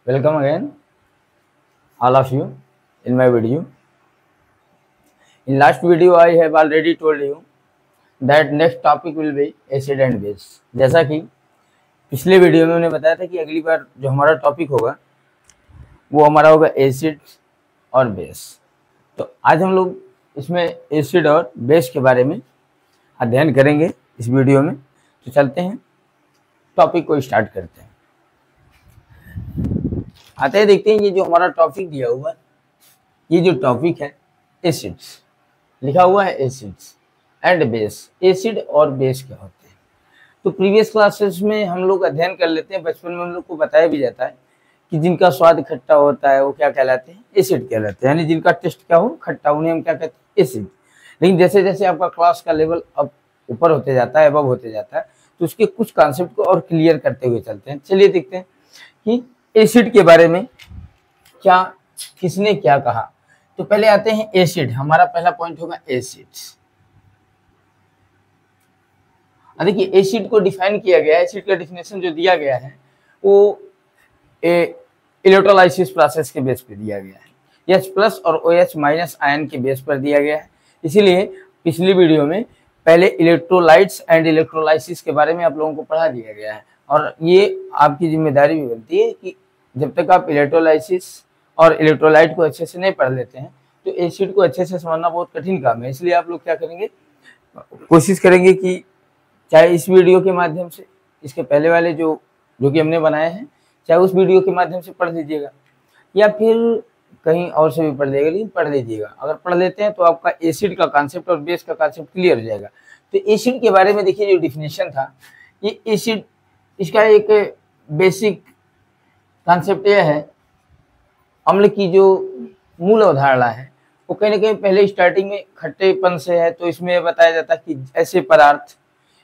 Welcome again, all of you, in my video. In last video, I have already told you that next topic will be acid and base. जैसा कि पिछले video में मैंने बताया था कि अगली बार जो हमारा टॉपिक होगा वो हमारा होगा एसिड और बेस। तो आज हम लोग इसमें एसिड और बेस के बारे में अध्ययन करेंगे इस वीडियो में। तो चलते हैं, टॉपिक को स्टार्ट करते हैं। आते हैं, देखते हैं ये जो हमारा टॉपिक दिया हुआ है, ये जो टॉपिक है एसिड्स, लिखा हुआ है एसिड्स एंड बेस। एसिड और बेस क्या होते हैं? तो प्रीवियस क्लासेस में हम लोग अध्ययन कर लेते हैं, बचपन में हम लोग को बताया भी जाता है कि जिनका स्वाद खट्टा होता है वो क्या कहलाते हैं? एसिड कहलाते हैं। यानी जिनका टेस्ट क्या हो, खट्टा, उन्हें हम क्या कहते हैं? एसिड। लेकिन जैसे जैसे आपका क्लास का लेवल अब ऊपर होते जाता है, अबव होते जाता है, तो उसके कुछ कॉन्सेप्ट को और क्लियर करते हुए चलते हैं। चलिए देखते हैं कि एसिड के बारे में क्या, किसने क्या कहा। तो पहले आते हैं एसिड। हमारा पहला पॉइंट होगा एसिड्स। देखिए, एसिड को डिफाइन किया गया है, एसिड का डिफिनेशन जो दिया गया है वो इलेक्ट्रोलाइसिस प्रोसेस के बेस पे दिया गया है। H+ और OH- आयन के बेस पर दिया गया है। इसीलिए पिछली वीडियो में पहले इलेक्ट्रोलाइट्स एंड इलेक्ट्रोलाइसिस के बारे में आप लोगों को पढ़ा दिया गया है, और ये आपकी जिम्मेदारी भी बनती है कि जब तक आप इलेक्ट्रोलाइसिस और इलेक्ट्रोलाइट को अच्छे से नहीं पढ़ लेते हैं तो एसिड को अच्छे से समझना बहुत कठिन काम है। इसलिए आप लोग क्या करेंगे, कोशिश करेंगे कि चाहे इस वीडियो के माध्यम से, इसके पहले वाले जो कि हमने बनाए हैं, चाहे उस वीडियो के माध्यम से पढ़ लीजिएगा या फिर कहीं और से भी पढ़ लीजिएगा, लेकिन पढ़ लीजिएगा। अगर पढ़ लेते हैं तो आपका एसिड का कॉन्सेप्ट और बेस का कॉन्सेप्ट क्लियर हो जाएगा। तो एसिड के बारे में देखिए, जो डिफिनेशन था, ये एसिड, इसका एक बेसिक कॉन्सेप्ट यह है, अम्ल की जो मूल अवधारणा है वो कहीं ना कहीं पहले स्टार्टिंग में खट्टेपन से है। तो इसमें बताया जाता है कि ऐसे पदार्थ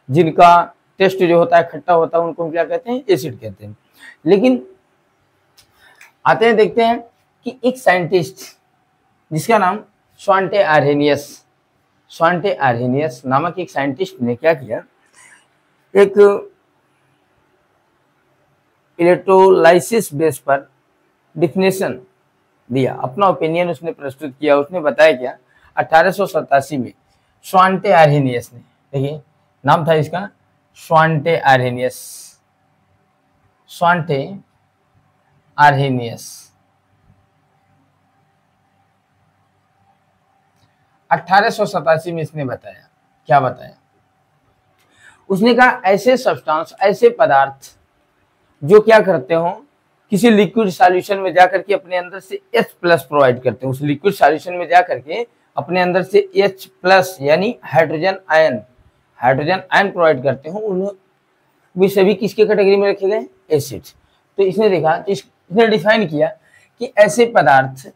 जिनका टेस्ट जो होता है खट्टा होता है उनको हम क्या कहते हैं? एसिड कहते हैं। लेकिन आते हैं, देखते हैं कि एक साइंटिस्ट जिसका नाम स्वांटे आर्हेनियस नामक एक साइंटिस्ट ने क्या किया, एक इलेक्ट्रोलाइसिस बेस पर डिफिनेशन दिया, अपना ओपिनियन उसने प्रस्तुत किया। उसने बताया क्या, 1887 में स्वांटे आर्हेनियस ने, देखिए नाम था इसका स्वांटे आर्हेनियस 1887 में इसने बताया, क्या बताया? उसने कहा ऐसे सब्सटेंस, ऐसे पदार्थ जो क्या करते हो, किसी लिक्विड सॉल्यूशन में जाकर के अपने अंदर से H+ प्रोवाइड करते हैं। उस लिक्विड सॉल्यूशन में जाकर के अपने अंदर से H+ यानी हाइड्रोजन आयन प्रोवाइड करते हो, उन्हें भी सभी किसके कैटेगरी में रखे गए? एसिड। तो इसने देखा, इसने डिफाइन किया कि ऐसे पदार्थ,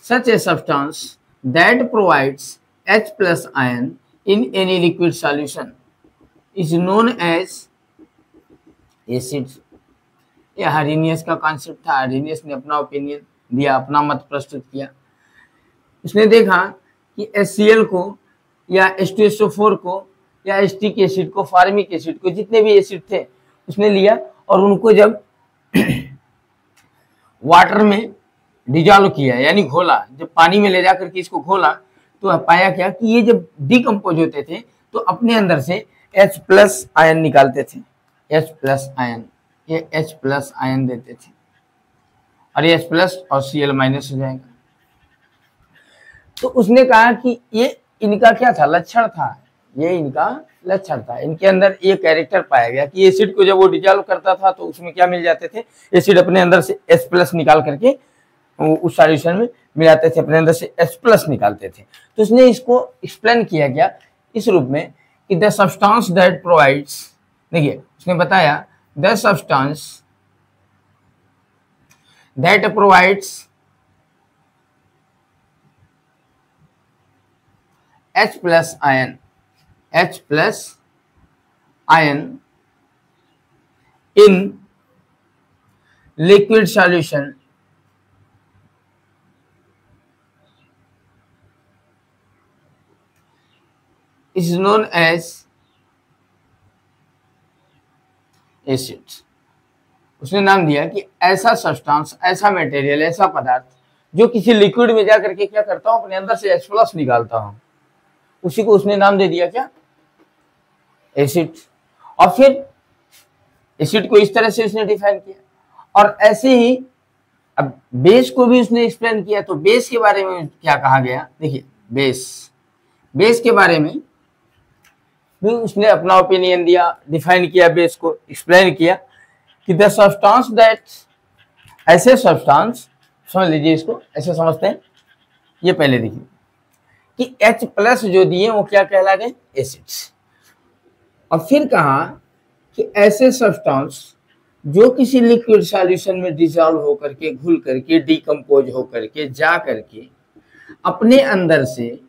such a substance that provides H+ ion in any liquid solution is known as acid. ये आर्हेनियस का कॉन्सेप्ट था। आर्हेनियस ने अपना ओपिनियन दिया, अपना मत प्रस्तुत किया। उसने देखा कि HCl को या H2SO4 को या एस्टिक एसिड को, फार्मिक एसिड को, जितने भी एसिड थे उसने लिया और उनको जब वाटर में डिजॉल्व किया, यानी घोला, जब पानी में ले जाकर के इसको घोला, तो पाया क्या कि ये जब डिकम्पोज होते थे तो अपने अंदर से H+ आयन निकालते थे। H+ आयन, ये H+ आयन देते थे और ये H+ और Cl- हो जाएगा। तो उसने कहा कि ये इनका क्या था, लक्षण था, ये इनका लक्षण था। इनके अंदर ये कैरेक्टर पाया गया कि एसिड को जब वो डिजॉल्व करता था तो उसमें क्या मिल जाते थे? एसिड अपने अंदर से H+ निकाल करके उस सॉल्यूशन में मिलाते थे, अपने अंदर से H+ निकालते थे। तो उसने इसको एक्सप्लेन किया गया इस रूप में कि द सब्सटेंस दैट प्रोवाइड्स, देखिए उसने बताया, the substance that provides H+ ion in liquid solution is known as acid। उसने नाम दिया कि ऐसा सब्सटेंस, ऐसा मटेरियल, ऐसा पदार्थ जो किसी लिक्विड में जा करके क्या करता हूं, अपने अंदर से H+ निकालता हूं, उसी को उसने नाम दे दिया क्या, एसिड। और फिर एसिड को इस तरह से उसने डिफाइन किया। और ऐसे ही अब बेस को भी उसने एक्सप्लेन किया। तो बेस के बारे में क्या कहा गया, देखिए बेस के बारे में भी उसने अपना ओपिनियन दिया, डिफाइन किया, बेस को एक्सप्लेन किया कि द सब्सटेंस दैट, ऐसे सब्सटेंस, समझ लीजिए इसको ऐसे समझते हैं, ये पहले देखिए कि H+ जो दिए वो क्या कहला गए, एसिड्स। और फिर कहा कि ऐसे सब्सटेंस जो किसी लिक्विड सॉल्यूशन में डिसॉल्व होकर के, घुल करके, डिकम्पोज होकर के, जा करके अपने अंदर से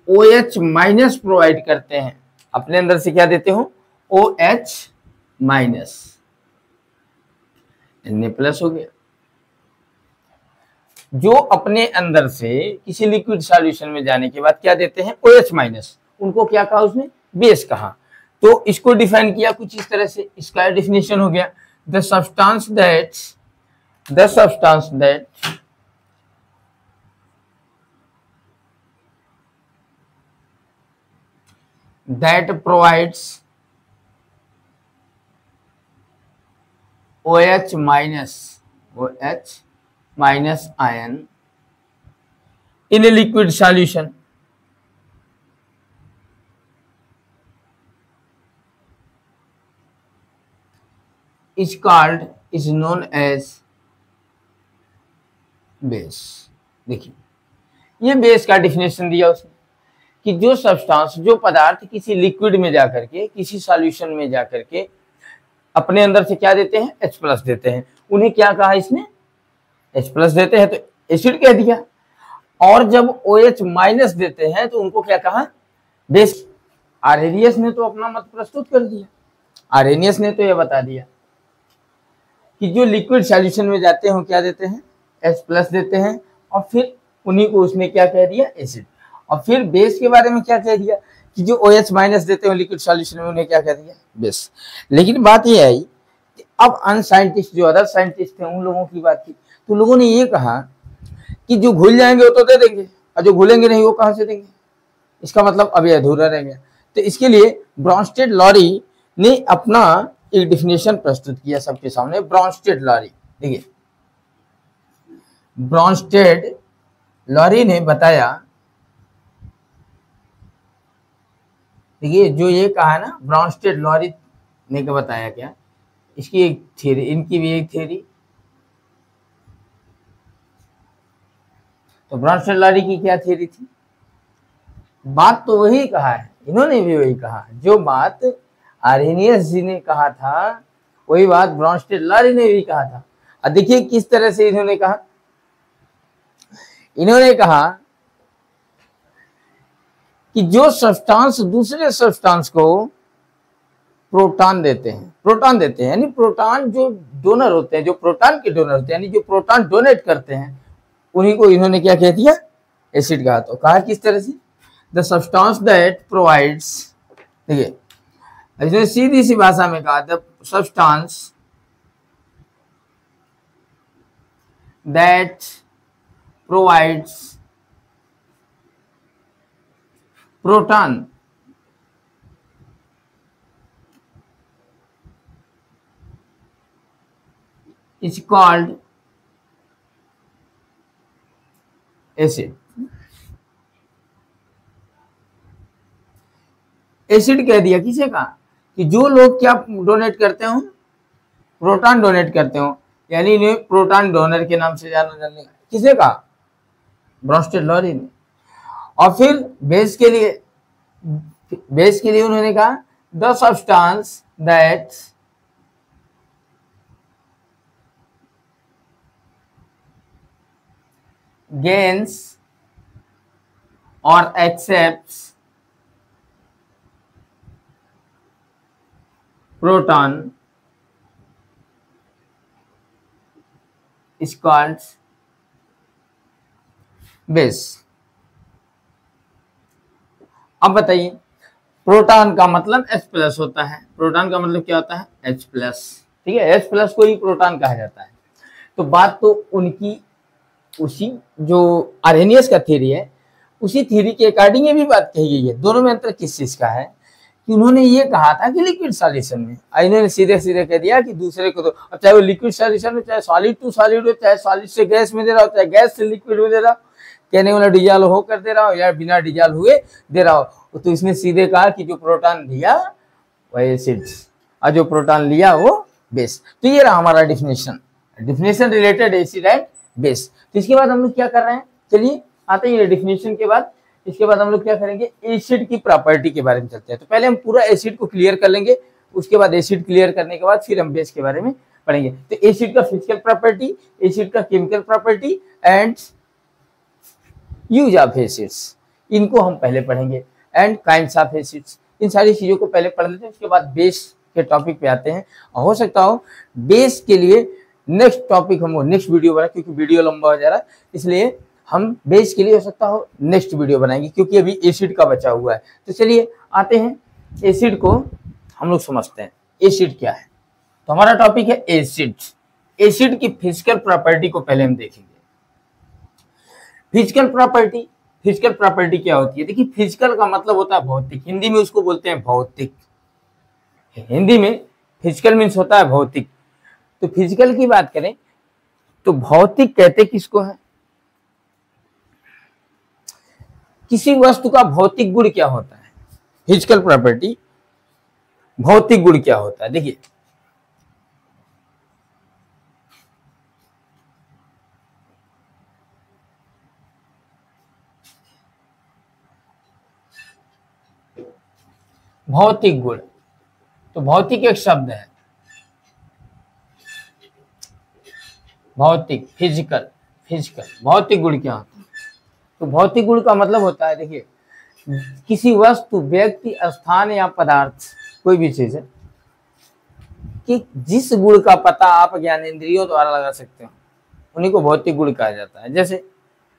OH- प्रोवाइड करते हैं, अपने अंदर से क्या देते हो, OH-, Na+ हो गया। जो अपने अंदर से किसी लिक्विड सॉल्यूशन में जाने के बाद क्या देते हैं, OH-, उनको क्या कहा उसने, बेस कहा। तो इसको डिफाइन किया कुछ इस तरह से, इसका डिफिनेशन हो गया, the substance that provides OH- ion in a liquid solution is known as base. देखिए ये बेस का डिफिनेशन दिया उसने कि जो सब्सटेंस, जो पदार्थ किसी लिक्विड में जाकर के, किसी सॉल्यूशन में जाकर के अपने अंदर से क्या देते हैं, H+ देते हैं, उन्हें क्या कहा इसने, H+ देते हैं तो एसिड कह दिया। और जब OH- देते हैं तो उनको क्या कहा, बेस। आर्हेनियस ने तो अपना मत प्रस्तुत कर दिया, आर्हेनियस ने तो यह बता दिया कि जो लिक्विड सॉल्यूशन में जाते हैं क्या देते हैं, H+ देते हैं, और फिर उन्हीं को उसने क्या कह दिया, एसिड। और फिर बेस के बारे में क्या कह दिया कि जो OH- देते हैं लिक्विड सॉल्यूशन में, उन्हें क्या कह दिया, बेस। लेकिन बात यह आई कि अब अनसाइंटिस्ट, जो अदर साइंटिस्ट थे, उन लोगों की बात की, तो लोगों ने ये कहा कि जो घुल जाएंगे वो तो दे देंगे, और जो घुलेंगे नहीं वो कहां से देंगे, इसका मतलब अभी अधूरा रह गया। तो इसके लिए ब्रॉन्स्टेड लॉरी ने अपना एक डिफिनेशन प्रस्तुत किया सबके सामने। ब्रॉन्स्टेड लॉरी, देखिए ब्रॉन्स्टेड लॉरी ने बताया, देखिए जो ये कहा है ना, ब्रॉन्स्टेड लॉरी ने क्या बताया, क्या इसकी एक थ्योरी, इनकी भी एक थ्योरी। तो ब्रॉन्स्टेड लॉरी की क्या थ्योरी थी, बात तो वही कहा है, इन्होंने भी वही कहा, जो बात आर्हेनियस जी ने कहा था वही बात ब्रॉन्स्टेड लॉरी ने भी कहा था। अब देखिए किस तरह से इन्होंने कहा, इन्होंने कहा कि जो सब्सटेंस दूसरे सब्सटेंस को प्रोटॉन देते हैं, यानी प्रोटॉन जो डोनर होते हैं, जो प्रोटॉन के डोनर होते हैं, यानी जो प्रोटॉन डोनेट करते हैं, उन्हीं को इन्होंने क्या कह दिया, एसिड कहा। तो कहा किस तरह से, द सब्सटेंस दैट प्रोवाइड्स, देखिए इसने सीधी सी भाषा में कहा, the substance that provides proton is called acid. Acid कह दिया किसे कहा, कि जो लोग क्या डोनेट करते हो, प्रोटॉन डोनेट करते हो, यानी इन्हें प्रोटॉन डोनर के नाम से जाना जाने, किसे कहा, ब्रॉन्स्टेड लॉरी ने। और फिर बेस के लिए उन्होंने कहा, the substance that gains or accepts proton is called base। अब बताइए प्रोटॉन का मतलब H+ होता है। प्रोटॉन का मतलब क्या होता है? H+। ठीक है, H+ को ही प्रोटॉन कहा जाता है। तो बात तो उनकी उसी जो आर्हेनियस का थ्योरी है उसी थ्योरी के अकॉर्डिंग ये भी बात कही गई है। दोनों में अंतर किस चीज का है कि उन्होंने ये कहा था कि लिक्विड सॉल्यूशन में, इन्होंने सीधे सीधे कह दिया कि दूसरे को तो, अब चाहे वो लिक्विड सॉल्यूशन में, चाहे सॉलिड टू सॉलिड हो, चाहे सॉलिड से गैस में दे रहा हो, चाहे गैस से लिक्विड में दे रहा हो, कहने वाला डिजॉल्व होकर दे रहा हो या बिना डिजॉल्व हुए दे रहा हो, तो इसने सीधे कहा कि जो प्रोटॉन दिया वो एसिड्स और जो प्रोटॉन लिया वो बेस। तो ये रहा हमारा definition, definition related acid and base. तो इसके बाद हम लोग क्या कर रहे हैं, चलिए आते हैं डिफिनेशन के बाद। इसके बाद हम लोग क्या करेंगे, एसिड की प्रॉपर्टी के बारे में चलते हैं। तो पहले हम पूरा एसिड को क्लियर कर लेंगे, उसके बाद एसिड क्लियर करने के बाद फिर हम बेस के बारे में पढ़ेंगे। तो एसिड का फिजिकल प्रॉपर्टी, एसिड का chemical property and use of acids, इनको हम पहले पढ़ेंगे, एंड काइंड्स ऑफ एसिड्स, इन सारी चीजों को पहले पढ़ लेते हैं। उसके बाद बेस के टॉपिक पे आते हैं। हो सकता हो बेस के लिए नेक्स्ट टॉपिक हम नेक्स्ट वीडियो बनाए, क्योंकि वीडियो लंबा हो जा रहा है, इसलिए हम बेस के लिए हो सकता हो नेक्स्ट वीडियो बनाएंगे, क्योंकि अभी एसिड का बचा हुआ है। तो चलिए आते हैं एसिड को हम लोग समझते हैं, एसिड क्या है। तो हमारा टॉपिक है एसिड। एसिड की फिजिकल प्रॉपर्टी को पहले हम देखेंगे। फिजिकल प्रॉपर्टी, फिजिकल प्रॉपर्टी क्या होती है? देखिए, फिजिकल का मतलब होता है भौतिक, हिंदी में उसको बोलते हैं भौतिक। हिंदी में फिजिकल मीन्स होता है भौतिक। तो फिजिकल की बात करें तो भौतिक कहते किसको है? किसी वस्तु का भौतिक गुण क्या होता है? फिजिकल प्रॉपर्टी, भौतिक गुण क्या होता है? देखिए, भौतिक गुण, तो भौतिक एक शब्द है, भौतिक, फिजिकल, फिजिकल, भौतिक गुण क्या होता है? तो भौतिक गुण का मतलब होता है, देखिए, किसी वस्तु, व्यक्ति, स्थान या पदार्थ, कोई भी चीज है कि जिस गुण का पता आप ज्ञानेंद्रियों द्वारा लगा सकते हो, उन्हीं को भौतिक गुण कहा जाता है। जैसे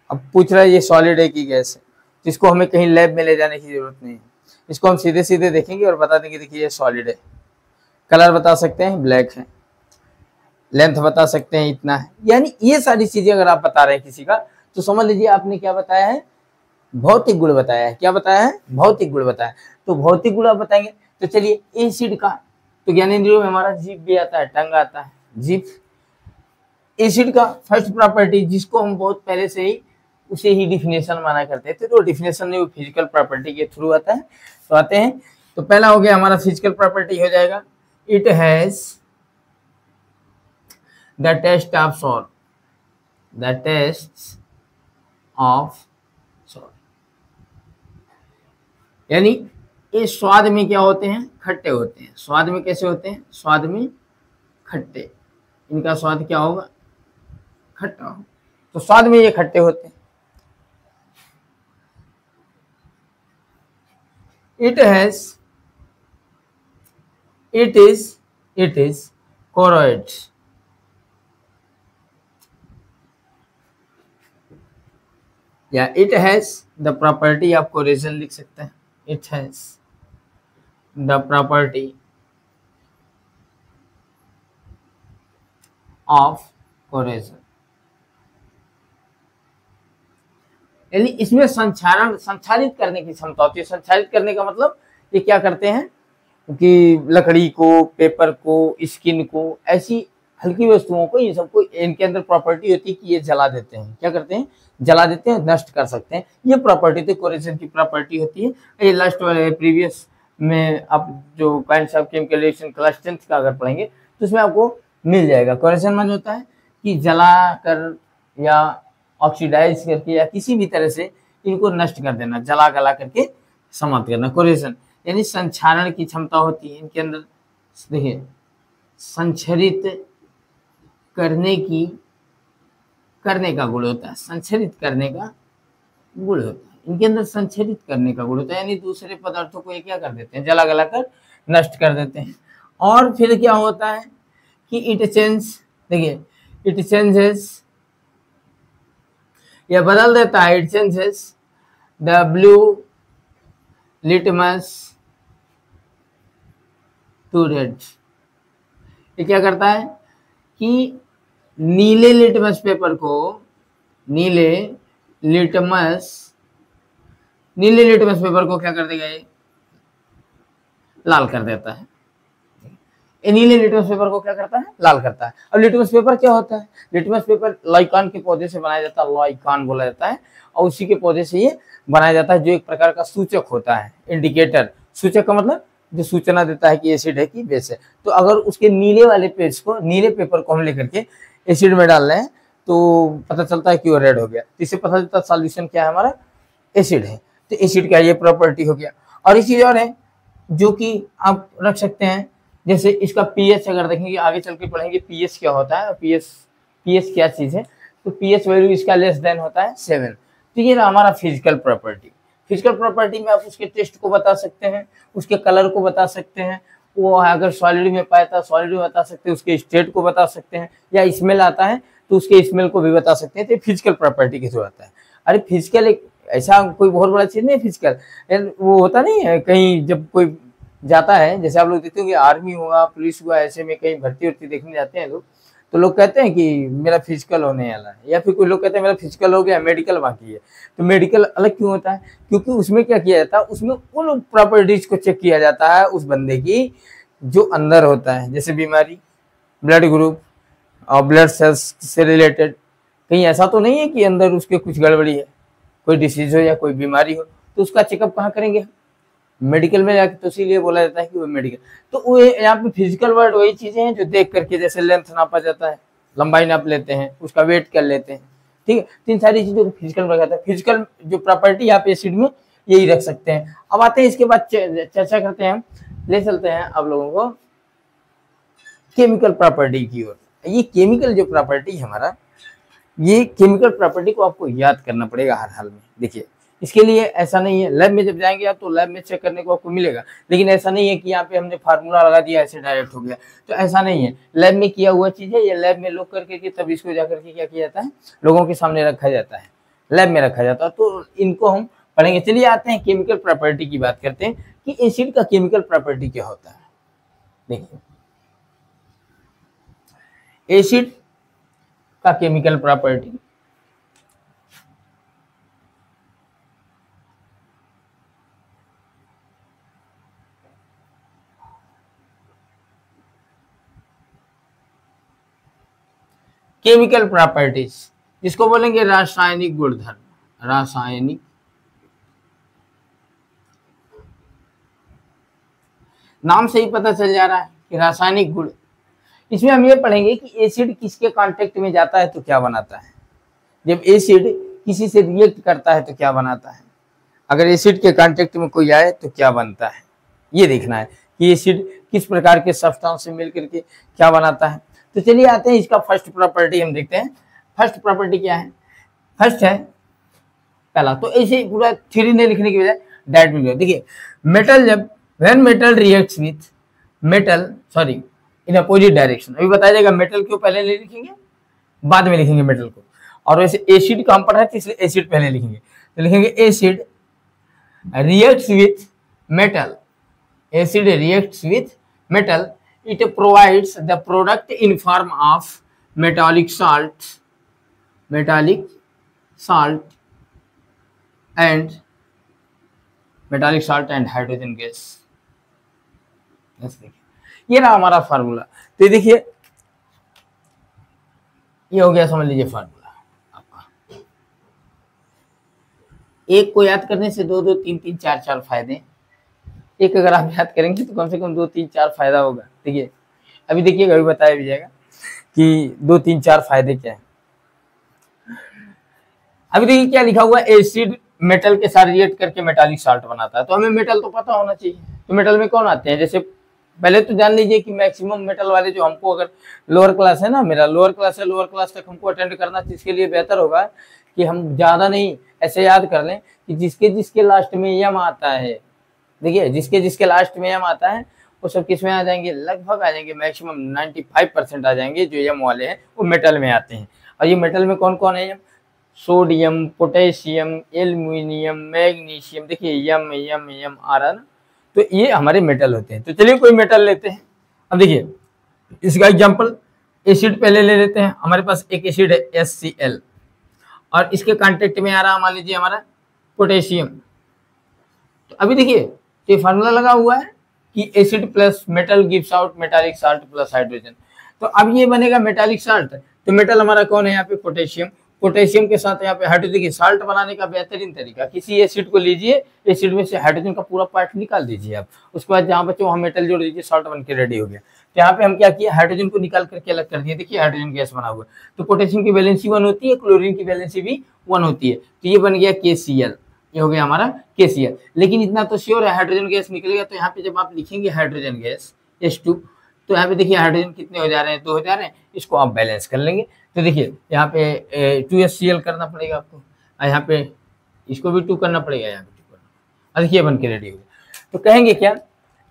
अब पूछ रहा है ये सॉलिड है कि गैस है, जिसको हमें कहीं लैब में ले जाने की जरूरत नहीं है, इसको हम सीधे सीधे देखेंगे और बता देंगे देखिए ये सॉलिड है। कलर बता सकते हैं ब्लैक है, लेंथ बता सकते हैं इतना है, यानी ये सारी चीजें अगर आप बता रहे हैं किसी का, तो समझ लीजिए आपने क्या बताया है? भौतिक गुण बताया है। क्या बताया है? भौतिक गुण बताया। तो भौतिक गुण आप बताएंगे। तो चलिए एसिड का, तो ज्ञानेंद्रियों में हमारा जीभ भी आता है, टंग आता है, जीभ। एसिड का फर्स्ट प्रॉपर्टी, जिसको हम बहुत पहले से ही उसे ही डिफिनेशन माना करते थे, तो डिफिनेशन में वो फिजिकल प्रॉपर्टी के थ्रू आता है। तो आते हैं, तो पहला हो गया हमारा फिजिकल प्रॉपर्टी हो जाएगा, it has the taste of salt, the taste of salt, यानी ये स्वाद में क्या होते हैं? खट्टे होते हैं। स्वाद में कैसे होते हैं? स्वाद में खट्टे, इनका स्वाद क्या होगा? खट्टा होगा। तो स्वाद में ये खट्टे होते हैं। it is corrode, या it has the property of corrosion लिख सकते हैं। it has the property of corrosion, यानी इसमें संचारित करने की क्षमता होती है। संचारित करने का मतलब ये क्या करते हैं कि लकड़ी को, पेपर को, स्किन को, ऐसी हल्की वस्तुओं को, ये सबको इनके अंदर प्रॉपर्टी होती है कि ये जला देते हैं। क्या करते हैं? जला देते हैं, नष्ट कर सकते हैं। ये प्रॉपर्टी तो कोरेशन की प्रॉपर्टी होती है। ये लास्ट वाले प्रीवियस में आप जो kinds of chemical reaction class 10th का अगर पढ़ेंगे तो उसमें आपको मिल जाएगा। कोरेशन मतलब होता है कि जला कर या ऑक्सीडाइज करके या किसी भी तरह से इनको नष्ट कर देना, जला गला करके समाप्त करना। कोरेशन यानी संचारण की क्षमता होती है इनके अंदर। देखिए, संचरित करने का गुण होता है, संचरित करने का गुण होता है इनके अंदर, संचरित करने का गुण होता है, यानी दूसरे पदार्थों को ये क्या कर देते हैं? जला गला कर नष्ट कर देते हैं। और फिर क्या होता है कि इट चेंज, देखिए इट चेंजेस, यह बदल देता है, it changes the blue litmus to red. ये क्या करता है कि नीले लिटमस पेपर को नीले लिटमस पेपर को क्या कर देगा, ये लाल कर देता है। ये नीले लिटमस पेपर को क्या करता है, लाल करता है। अब लिटमस पेपर क्या होता है, लिटमस पेपर लाइकान के पौधे से बनाया जाता है, लाइकान बोला जाता है, और उसी के पौधे से ये बनाया जाता है, जो एक प्रकार का सूचक होता है, इंडिकेटर। सूचक का मतलब जो सूचना देता है कि एसिड है कि बेस है। तो अगर उसके नीले वाले पेज को, नीले पेपर को हम लेकर के एसिड में डाल रहे हैं तो पता चलता है कि वो रेड हो गया। तो इससे पता चलता है सॉल्यूशन क्या है, हमारा एसिड है। तो एसिड का ये प्रॉपर्टी हो गया। और एक चीज और है जो कि आप रख सकते हैं, जैसे इसका पीएच अगर देखेंगे, आगे चल के पढ़ेंगे पीएच क्या होता है, पीएच क्या चीज है। तो पीएच वैल्यू इसका लेस देन होता है 7। तो ये हमारा फिजिकल प्रॉपर्टी। फिजिकल प्रॉपर्टी में आप उसके टेस्ट को बता सकते हैं, उसके कलर को बता सकते हैं, वो अगर सॉलिड में पाया था सॉलिड में बता सकते हैं, उसके स्टेट को बता सकते हैं, या स्मेल आता है तो उसके स्मेल को भी बता सकते हैं। तो फिजिकल प्रॉपर्टी की जरूरत है। अरे फिजिकल एक ऐसा कोई बहुत बड़ा चीज नहीं है। फिजिकल वो होता नहीं है, कहीं जब कोई जाता है, जैसे आप लोग देखते हो कि आर्मी हुआ, पुलिस हुआ, ऐसे में कहीं भर्ती वर्ती देखने जाते हैं लोग, तो लोग कहते हैं कि मेरा फिजिकल होने वाला है, या फिर कोई लोग कहते हैं मेरा फिजिकल हो गया, मेडिकल बाकी है। तो मेडिकल अलग क्यों होता है, क्योंकि उसमें क्या किया जाता है, उसमें उन प्रॉपर्टीज को चेक किया जाता है उस बंदे की जो अंदर होता है, जैसे बीमारी, ब्लड ग्रुप और ब्लड सेल्स से रिलेटेड। कहीं ऐसा तो नहीं है कि अंदर उसके कुछ गड़बड़ी है, कोई डिसीज हो या कोई बीमारी हो, तो उसका चेकअप कहाँ करेंगे, मेडिकल में जाके। तो इसीलिए बोला जाता है कि वो मेडिकल। तो वो यहाँ पे फिजिकल वर्ड वही चीजें हैं जो देख करके, जैसे लेंथ नापा जाता है, लंबाई नाप लेते हैं, उसका वेट कर लेते हैं, ठीक है। तीन सारी चीजों को फिजिकल में रखा जाता है। फिजिकल जो प्रॉपर्टी यहाँ पे एसिड में यही रख सकते हैं। अब आते हैं इसके बाद चर्चा करते हैं, ले चलते हैं आप लोगों को केमिकल प्रॉपर्टी की ओर। ये केमिकल जो प्रॉपर्टी है हमारा, ये केमिकल प्रॉपर्टी को आपको याद करना पड़ेगा हर हाल में। देखिए इसके लिए ऐसा नहीं है, लैब में जब जाएंगे आप तो लैब में चेक करने को आपको मिलेगा, लेकिन ऐसा नहीं है कि यहाँ पे हमने फार्मूला लगा दिया ऐसे डायरेक्ट हो गया, तो ऐसा नहीं है। लैब में किया हुआ चीज है, ये लैब में लोग करके तब इसको जाकर के क्या किया जाता है, लोगों के सामने रखा जाता है, लैब में रखा जाता है। तो इनको हम पढ़ेंगे। चलिए आते हैं केमिकल प्रॉपर्टी की बात करते हैं कि एसिड का केमिकल प्रॉपर्टी क्या होता है। देखिए एसिड का केमिकल प्रॉपर्टी, केमिकल प्रॉपर्टीज जिसको बोलेंगे रासायनिक गुणधर्म। रासायनिक नाम से ही पता चल जा रहा है कि रासायनिक गुण। इसमें हम ये पढ़ेंगे कि एसिड किसके कांटेक्ट में जाता है तो क्या बनाता है, जब एसिड किसी से रिएक्ट करता है तो क्या बनाता है, अगर एसिड के कांटेक्ट में कोई आए तो क्या बनता है, ये देखना है कि एसिड किस प्रकार के सब्सटेंस से मिलकर के क्या बनाता है। तो चलिए आते हैं इसका फर्स्ट प्रॉपर्टी हम देखते हैं। फर्स्ट प्रॉपर्टी क्या है, फर्स्ट है पहला, तो ऐसे पूरा थ्योरी नहीं लिखने की बजाय डायरेक्ट में देखिए, मेटल जब when metal reacts with metal sorry in opposite direction, अभी बताया जाएगा मेटल क्यों पहले नहीं लिखेंगे, बाद में लिखेंगे मेटल को। और वैसे एसिड का हम पढ़ा है इसलिए एसिड पहले लिखेंगे, तो लिखेंगे acid reacts with metal, acid reacts with metal, it provides the product in form of metallic salt and hydrogen gas। देखिए ये रहा हमारा फार्मूला। तो देखिए ये हो गया, समझ लीजिए फार्मूला आपका। एक को याद करने से दो दो तीन तीन चार चार फायदे, एक अगर आप याद करेंगे तो कम से कम 2-3-4 फायदा होगा। देखिए अभी देखिएगा, अभी बताया भी जाएगा कि 2-3-4 फायदे क्या है। अभी देखिए क्या लिखा हुआ, एसिड मेटल के साथ रिएक्ट करके मेटालिक साल्ट बनाता है। तो हमें मेटल तो पता होना चाहिए, तो मेटल में कौन आते हैं, जैसे पहले तो जान लीजिए कि मैक्सिमम मेटल वाले जो हमको, अगर लोअर क्लास है ना, मेरा लोअर क्लास है, लोअर क्लास तक हमको अटेंड करना, इसके लिए बेहतर होगा कि हम ज्यादा नहीं ऐसे याद कर लें कि जिसके जिसके लास्ट में यम आता है, देखिए जिसके जिसके लास्ट में यम आता है वो सब किस में आ जाएंगे, लगभग आ जाएंगे, मैक्सिमम 95% आ जाएंगे जो यम वाले हैं वो मेटल में आते हैं। और ये मेटल में कौन कौन है, यम, सोडियम, पोटेशियम, एल्यूमिनियम, मैग्नीशियम, देखिए यम यम यम आ रहा ना, तो ये हमारे मेटल होते हैं। तो चलिए कोई मेटल लेते हैं। अब देखिए इसका एग्जाम्पल एसिड पहले ले लेते हैं। हमारे पास एक एसिड है HCl और इसके कांटेक्ट में आ रहा मान लीजिए हमारा पोटेशियम। तो अभी देखिए तो ये फार्मूला लगा हुआ है कि acid plus metal gives out metallic salt plus hydrogen. तो अब ये बनेगा मेटालिक साल्ट। तो मेटल हमारा कौन है यहाँ पे? पोटेशियम। पोटेशियम के साथ यहाँ पे हाइड्रोजन की साल्ट बनाने का बेहतरीन तरीका, किसी एसिड को लीजिए, एसिड में से हाइड्रोजन का पूरा पार्ट निकाल दीजिए आप, उसके बाद जहाँ बच्चे वहाँ मेटल जोड़ दीजिए, साल्ट बन के रेडी हो गया। तो यहाँ पे हम क्या किया, हाइड्रोजन को निकाल करके अलग कर दिया। देखिए हाइड्रोजन गैस बना हुआ। तो पोटेशियम की वैलेंसी 1 होती है, क्लोरीन की वैलेंसी भी 1 होती है। तो ये बन गया KCl, ये हो गया हमारा KCl। लेकिन इतना तो श्योर है हाइड्रोजन गैस निकलेगा। तो यहाँ पे जब आप लिखेंगे हाइड्रोजन गैस H2, तो यहाँ पे देखिए हाइड्रोजन कितने हो जा रहे हैं? 2 हो जा रहे हैं। इसको आप बैलेंस कर लेंगे। तो देखिए यहाँ पे 2HCl करना पड़ेगा आपको, यहाँ पे इसको भी 2 करना पड़ेगा, यहाँ पे 2 करना। देखिए बन के रेडी हो गया। तो कहेंगे क्या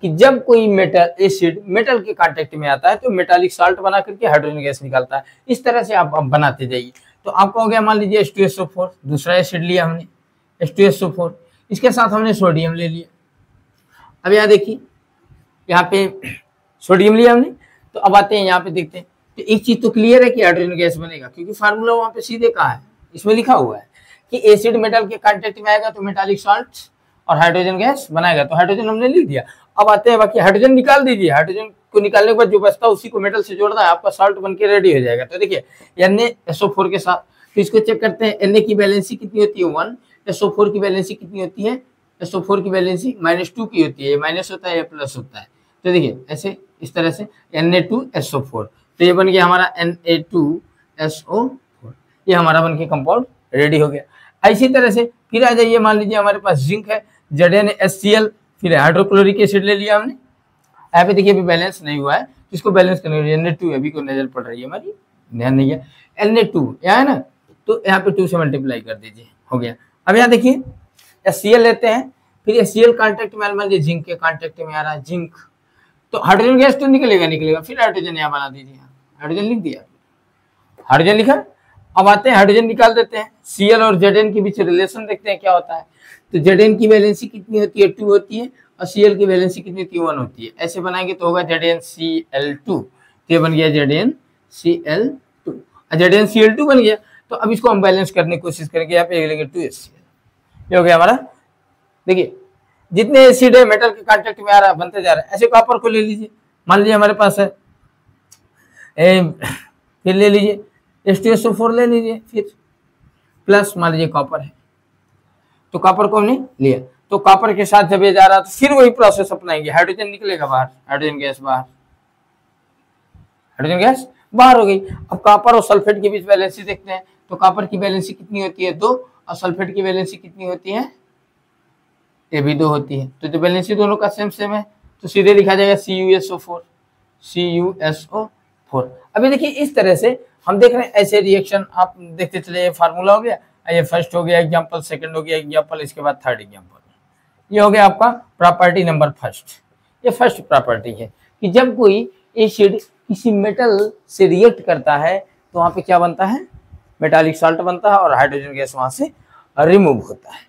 कि जब कोई मेटल एसिड मेटल के कांटेक्ट में आता है तो मेटालिक साल्ट बना करके हाइड्रोजन गैस निकालता है। इस तरह से आप बनाते जाइए। तो आपका हो गया मान लीजिए H2SO4, दूसरा एसिड लिया हमने H2SO4, इसके साथ हमने सोडियम ले लिया। अब यहाँ देखिए यहाँ पे सोडियम लिया हमने। तो अब आते हैं यहाँ पे देखते हैं। तो एक चीज तो क्लियर है कि हाइड्रोजन गैस बनेगा, क्योंकि फार्मूला वहां पे सीधे कहा है, इसमें लिखा हुआ है कि एसिड मेटल के कांटेक्ट में आएगा तो मेटालिक साल्ट और हाइड्रोजन गैस बनाएगा। तो हाइड्रोजन हमने लिख दिया। अब आते हैं बाकी हाइड्रोजन निकाल दीजिए। हाइड्रोजन को निकालने के बाद जो बचता है उसी को मेटल से जोड़ना है, आपका साल्ट बन के रेडी हो जाएगा। तो देखिए NaSO4 के साथ, तो इसको चेक करते हैं। Na की वैलेंसी कितनी होती है? 1। SO4 की वैलेंसी कितनी होती है? SO4 की वैलेंसी -2 की होती है। ये माइनस होता है, ये प्लस होता है। तो देखिए ऐसे इस तरह से Na2SO4, तो ये बन गया हमारा Na2SO4। ये हमारा बन के कंपाउंड रेडी हो गया। इसी तरह से फिर आ जाइए, मान लीजिए हमारे पास जिंक है, ZnHCl, फिर हाइड्रोक्लोरिक एसिड ले लिया हमने। यहाँ पे देखिए अभी बैलेंस नहीं हुआ है, इसको बैलेंस करने के लिए Na2 अभी को नजर पड़ रही है हमारी, ध्यान नहीं है। Na2 यहाँ है ना, तो यहाँ पे 2 से मल्टीप्लाई कर दीजिए, हो गया। अब यहाँ देखिए HCl लेते हैं, फिर HCl कांटेक्ट में मान लीजिए जिंक के कांटेक्ट में आ रहा है जिंक, तो हाइड्रोजन गैस तो निकलेगा, फिर हाइड्रोजन यहाँ बना दीजिए। हाइड्रोजन लिख दिया, हाइड्रोजन लिखा। अब आते हैं हाइड्रोजन निकाल देते हैं। Cl और Zn के बीच रिलेशन देखते हैं क्या होता है। तो Zn की वैलेंसी कितनी होती है? 2 होती है, और Cl की वैलेंसी कितनी होती है? 1 होती है। ऐसे बनाएंगे तो होगा ZnCl2। तो ये बन गया ZnCl2, ZnCl2 बन गया। तो अब इसको हम बैलेंस करने की कोशिश करेंगे। यहाँ पे लेंगे 2HCl, ये हो गया हमारा। देखिए जितने एसिड है मेटल के कांटेक्ट में आ रहा है, बनते जा रहा है। ऐसे कॉपर को ले लीजिए, मान लीजिए हमारे पास है फिर ले लीजिए H2SO4 ले लीजिए, फिर प्लस मान लीजिए कॉपर है, तो कॉपर को हमने लिया। तो कॉपर के साथ जब ये जा रहा है तो फिर वही प्रोसेस अपनाएंगे। हाइड्रोजन निकलेगा बाहर, हाइड्रोजन गैस बाहर, हाइड्रोजन गैस बाहर हो गई। अब कॉपर और सल्फेट के बीच वैलेंसी देखते हैं। तो कॉपर की वैलेंसी कितनी होती है? 2, और सल्फेट की वैलेंसी कितनी होती है? ये भी 2 होती है। तो वैलेंसी दोनों का सेम है, तो सीधे लिखा जाएगा CuSO4, CuSO4। अभी देखिए इस तरह से हम देख रहे हैं ऐसे रिएक्शन आप देखते चले। ये फार्मूला हो गया, ये फर्स्ट हो गया एग्जांपल, सेकंड हो गया एग्जांपल, इसके बाद थर्ड एग्जांपल। ये हो गया आपका प्रॉपर्टी नंबर फर्स्ट। ये फर्स्ट प्रॉपर्टी है कि जब कोई एसिड किसी मेटल से रिएक्ट करता है तो वहां पे क्या बनता है? मेटालिक साल्ट बनता है और हाइड्रोजन गैस वहां से रिमूव होता है।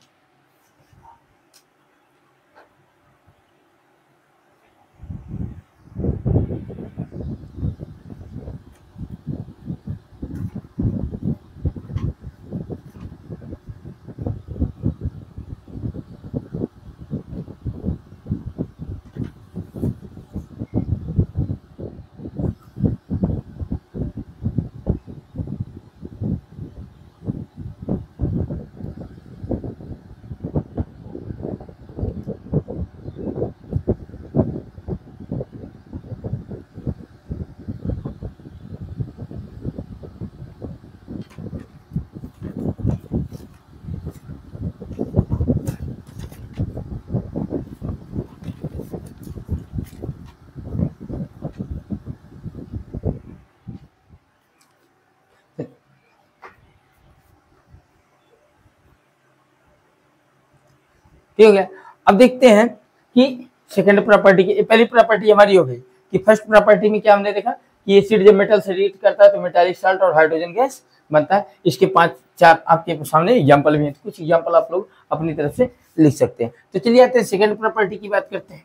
ठीक हो गया। अब देखते हैं कि सेकंड प्रॉपर्टी की, पहली प्रॉपर्टी हमारी हो गई कि फर्स्ट प्रॉपर्टी में क्या हमने देखा कि एसिड जब मेटल से रिएक्ट करता है तो मेटालिक साल्ट और हाइड्रोजन गैस बनता है। इसके 5-4 आपके सामने एग्जांपल भी हैं, तो कुछ एग्जांपल आप लोग अपनी तरफ से लिख सकते हैं। तो चलिए आते हैं सेकंड प्रॉपर्टी की बात करते हैं।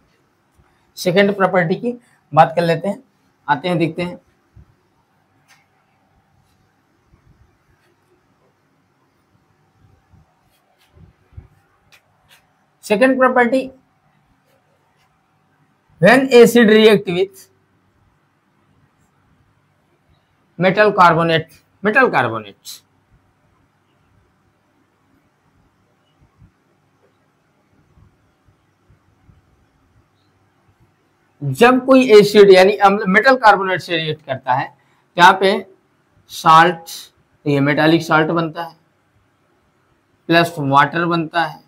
सेकंड प्रॉपर्टी की बात कर लेते हैं, आते हैं देखते हैं। Second property, when acid react with metal carbonates, जब कोई एसिड यानी मेटल कार्बोनेट से रिएक्ट करता है तो यहाँ पे साल्ट, ये मेटालिक साल्ट बनता है, प्लस वाटर बनता है।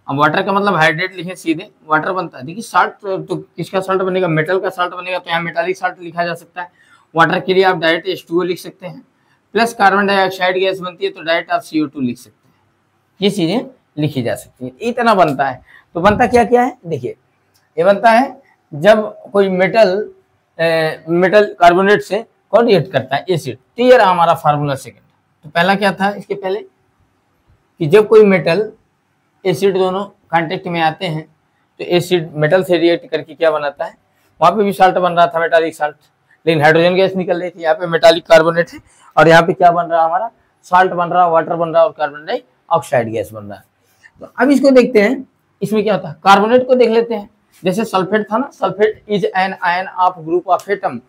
अब वाटर का मतलब हाइड्रेट लिखे सीधे, वाटर बनता है। देखिए साल्ट तो किसका साल्ट बनेगा, मेटल का साल्ट बनेगा, तो यहाँ मेटालिक साल्ट लिखा जा सकता है। वाटर के लिए आप डायरेक्ट H2O लिख सकते हैं, प्लस कार्बन डाइऑक्साइड गैस बनती है तो डायरेक्ट आप CO2 लिख सकते हैं। ये चीजें लिखी जा सकती है। इतना बनता है। तो बनता क्या क्या है, देखिए ये बनता है जब कोई मेटल कार्बोनेट से कौन रिएक्ट करता है, एसिड। तो ये रहा हमारा फार्मूला सेकंड। तो पहला क्या था इसके पहले कि जब कोई मेटल एसिड दोनों कांटेक्ट में आते हैं तो एसिड मेटल से रिएक्ट करके क्या बनाता है, वहां पे भी साल्ट बन रहा था, मेटालिक साल्ट, लेकिन हाइड्रोजन गैस निकल रही थी। यहाँ पे मेटालिक कार्बोनेट है और यहाँ पे क्या बन रहा है, हमारा साल्ट बन रहा है, वाटर बन रहा है और कार्बन डाइऑक्साइड गैस बन रहा है। तो अब इसको देखते हैं, इसमें क्या होता है, कार्बोनेट को देख लेते हैं। जैसे सल्फेट था ना, sulphate is an ion of group of atom,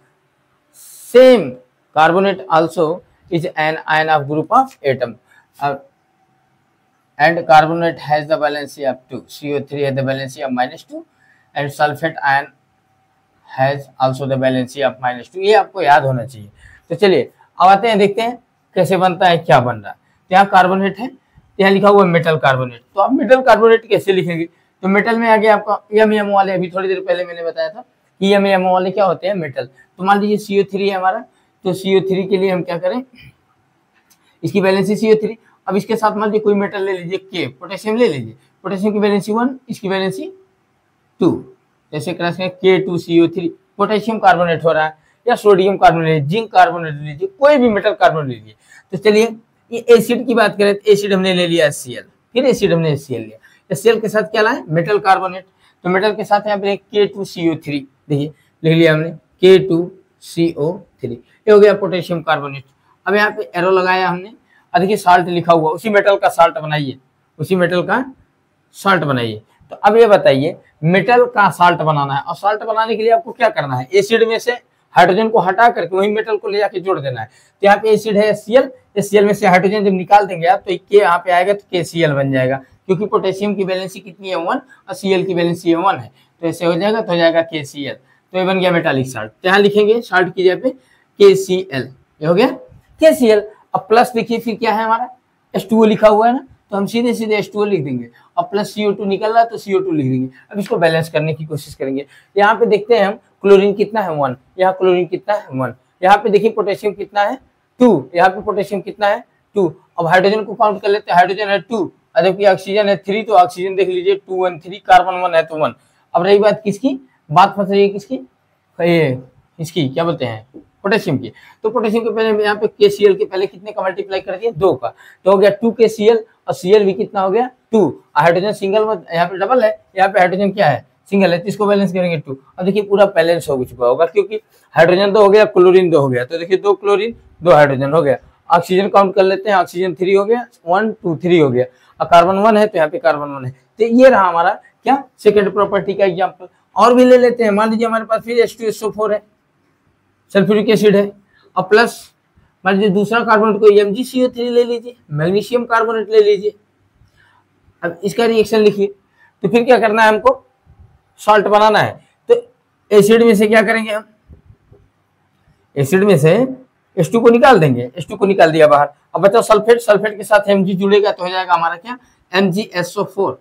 same carbonate also is an ion of group of atom, and carbonate has the valency of 2, CO3 has the valency of -2 and sulfate ion has also the valency of -2। ये आपको याद होना चाहिए। तो चलिए अब आते हैं, देखते हैं कैसे बनता है, क्या बन रहा है। तो यहाँ कार्बोनेट है, यहाँ लिखा हुआ है मेटल कार्बोनेट। तो आप मेटल कार्बोनेट कैसे लिखेंगे, तो मेटल में आगे आपका एम वाले, अभी थोड़ी देर पहले मैंने बताया था कि एम वाले क्या होते हैं, मेटल। तो मान लीजिए CO3 है हमारा, तो CO3 के लिए हम क्या करें, इसकी वैलेंसी CO3। अब इसके साथ मान लीजिए कोई मेटल ले लीजिए, के पोटेशियम ले लीजिए, पोटेशियम की वैलेंसी 1, इसकी वैलेंसी 2, जैसे K2CO3 पोटेशियम कार्बोनेट हो रहा है, या सोडियम कार्बोनेट, जिंक कार्बोनेट ले लीजिए, कोई भी मेटल कार्बोनेट लीजिए। तो चलिए ये एसिड की बात करें तो एसिड हमने ले लिया HCl, फिर एसिड हमने HCl लिया, HCl के साथ क्या लाए, मेटल कार्बोनेट। तो मेटल के साथ यहाँ पे K2CO3, देखिए लिख लिया हमने K2CO3, ये हो गया पोटेशियम कार्बोनेट। अब यहाँ पे एरो लगाया हमने, देखिए साल्ट लिखा हुआ, उसी मेटल का साल्ट बनाइए, उसी मेटल का साल्ट बनाइए। तो अब ये बताइए मेटल का साल्ट बनाना है, और साल्ट बनाने के लिए आपको क्या करना है, एसिड में से हाइड्रोजन को हटा करके वही मेटल को ले जाके जोड़ देना है। तो यहाँ पे एसिड है HCl, HCl में से हाइड्रोजन जब निकाल देंगे आप तो के यहाँ पे आएगा तो KCl बन जाएगा, क्योंकि पोटेशियम की वैलेंसी कितनी है 1 और Cl की वैलेंसी 1 है, तो ऐसे हो जाएगा, तो हो जाएगा KCl। तो ये बन गया मेटालिक साल्ट। तो यहाँ लिखेंगे साल्ट की जगह पे KCl, ये हो गया KCl। अब प्लस देखिए फिर क्या है हमारा, H2O लिखा हुआ है ना, तो हम सीधे सीधे H2O लिख देंगे, और प्लस CO2 निकल रहा है तो CO2 लिख देंगे। अब इसको बैलेंस करने की कोशिश करेंगे। यहाँ पे देखते हैं हम, क्लोरीन कितना है 1, यहाँ क्लोरीन कितना है 1, यहाँ पे देखिए पोटेशियम कितना है 2, यहाँ पे पोटेशियम कितना है 2। अब हाइड्रोजन को काउंट कर लेते हैं, हाइड्रोजन है 2, जबकि ऑक्सीजन है 3, तो ऑक्सीजन देख लीजिए 2 1 3, कार्बन 1 है तो 1। अब रही बात किसकी, बात फंस रही है किसकी, ये इसकी क्या बोलते हैं, पोटेशियम की। तो पोटेशियम के पहले यहाँ पे KCl के पहले कितने का मल्टीप्लाई कर दिया, 2 का, तो हो गया 2 KCl, और Cl भी कितना हो गया 2। हाइड्रोजन सिंगल में यहाँ पे डबल है, यहाँ पे हाइड्रोजन क्या है, सिंगल है, तो इसको बैलेंस करेंगे 2। अब देखिए पूरा बैलेंस हो चुका होगा, क्योंकि हाइड्रोजन 2 हो गया, क्लोरीन 2 हो गया, तो देखिए 2 क्लोरीन 2 हाइड्रोजन हो गया। ऑक्सीजन काउंट कर लेते हैं, ऑक्सीजन 3 हो गया, 1 2 3 हो गया, और कार्बन 1 है तो यहाँ पे कार्बन 1 है। तो ये रहा हमारा क्या, सेकेंड प्रॉपर्टी का एग्जाम्पल। और भी ले लेते हैं, मान लीजिए हमारे पास फिर H2SO4 है, सल्फ्यूरिक एसिड है, और प्लस मान लीजिए दूसरा कार्बोनेट को MgCO3 ले लीजिए, मैग्नीशियम कार्बोनेट ले लीजिए। अब इसका रिएक्शन लिखिए, तो फिर क्या करना है हमको, सॉल्ट बनाना है। तो एसिड में से क्या करेंगे हम, एसिड में से H2 को निकाल देंगे, H2 को निकाल दिया बाहर। अब बचा सल्फेट, सल्फेट के साथ Mg जुड़ेगा तो हो जाएगा हमारा क्या, MgSO4,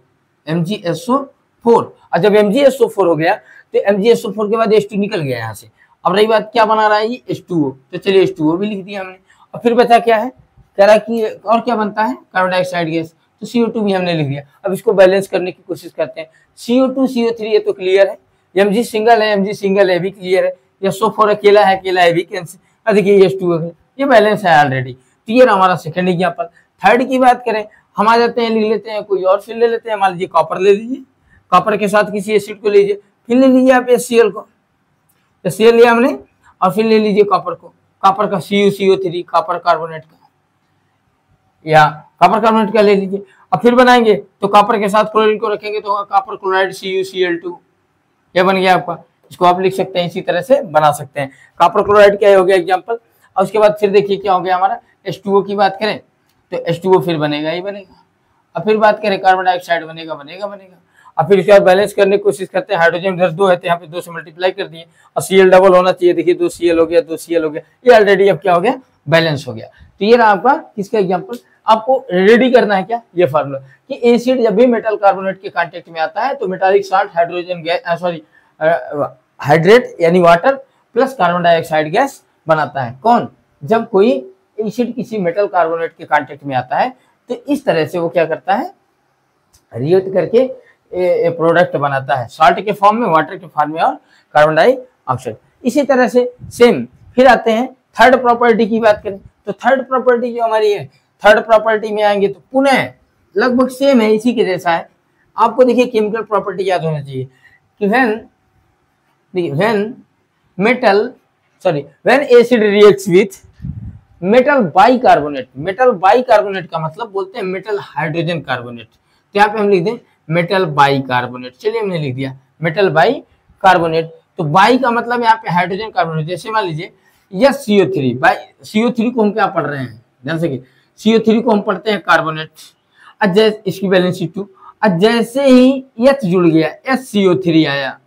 MgSO4। और जब MgSO4 हो गया तो MgSO4 के बाद H2 निकल गया यहाँ से। अब रही बात क्या बना रहा है ये H2O, तो चलिए H2O भी लिख दिया हमने। और फिर बचा क्या है, कह रहा कि और क्या बनता है, कार्बन डाइऑक्साइड गैस, तो CO2 भी हमने लिख दिया। अब इसको बैलेंस करने की कोशिश करते हैं। CO2 CO3 ये तो क्लियर है, Mg सिंगल है, Mg सिंगल है भी क्लियर है, SO4 अकेला है भी कैंसिल। देखिए H2O ये बैलेंस है ऑलरेडी। तो ये हमारा सेकंड एग्जांपल। थर्ड की बात करें, हम आ जाते हैं, लिख लेते हैं कोई और फिर ले लेते हैं, मान लीजिए कॉपर ले लीजिए, कॉपर के साथ किसी एसिड को लीजिए, फिर ले लीजिए आप HCl को, HCl लिया हमने और फिर ले लीजिए कॉपर को, कॉपर का CuCO3 कॉपर कार्बोनेट का, या कॉपर कार्बोनेट का ले लीजिए, और फिर बनाएंगे तो कॉपर के साथ क्लोरीन को रखेंगे तो होगा कॉपर क्लोराइड CuCl2, यह बन गया आपका। इसको आप लिख सकते हैं, इसी तरह से बना सकते हैं। कॉपर क्लोराइड क्या हो गया एग्जांपल। और उसके बाद फिर देखिए क्या हो गया हमारा, H2O की बात करें तो H2O फिर बनेगा ही बनेगा। अब फिर बात करें कार्बन डाइऑक्साइड बनेगा बनेगा बनेगा। और फिर उसके बाद बैलेंस करने की कोशिश करते हैं, हाइड्रोजन इधर 2 है तो यहाँ पे 2 से मल्टीप्लाई कर दिए, और Cl डबल होना चाहिए, देखिए 2 Cl हो गया 2 Cl हो गया, ये ऑलरेडी अब क्या हो गया, बैलेंस हो गया। तो ये रहा आपका किसका एग्जाम्पल। आपको रेडी करना है क्या, ये फार्मूला कि एसिड जब भी मेटल कार्बोनेट के कांटेक्ट में आता है तो metallic salt hydrogen gas hydrate यानी water plus carbon dioxide gas बनाता है। कौन, जब कोई एसिड किसी मेटल कार्बोनेट के कांटेक्ट में आता है तो इस तरह से वो क्या करता है, रिएक्ट करके प्रोडक्ट बनाता है, साल्ट के फॉर्म में, वाटर के फॉर्म में और कार्बन डाइऑक्साइड। इसी तरह से सेम फिर आते हैं थर्ड प्रॉपर्टी की बात करें तो थर्ड प्रॉपर्टी जो हमारी है, थर्ड प्रॉपर्टी में आएंगे तो पुनः लगभग सेम है, इसी के जैसा है। आपको देखिए केमिकल प्रॉपर्टी याद होना चाहिए कि when acid reacts with metal bicarbonate, metal bicarbonate का मतलब बोलते हैं मेटल हाइड्रोजन कार्बोनेट, तो यहाँ पे हम लिख दें मेटल बाइकार्बोनेट। चलिए हमने लिख दिया मेटल बाइकार्बोनेट, तो बाई का मतलब यहाँ पे हाइड्रोजन कार्बोनेट। जैसे मान लीजिए यह CO3, CO3 को हम क्या पढ़ रहे हैं, ध्यान से CO3 को हम पढ़ते हैं कार्बोनेट, जैसे इसकी वैलेंसी 2, जैसे ही H जुड़ गया HCO3 आया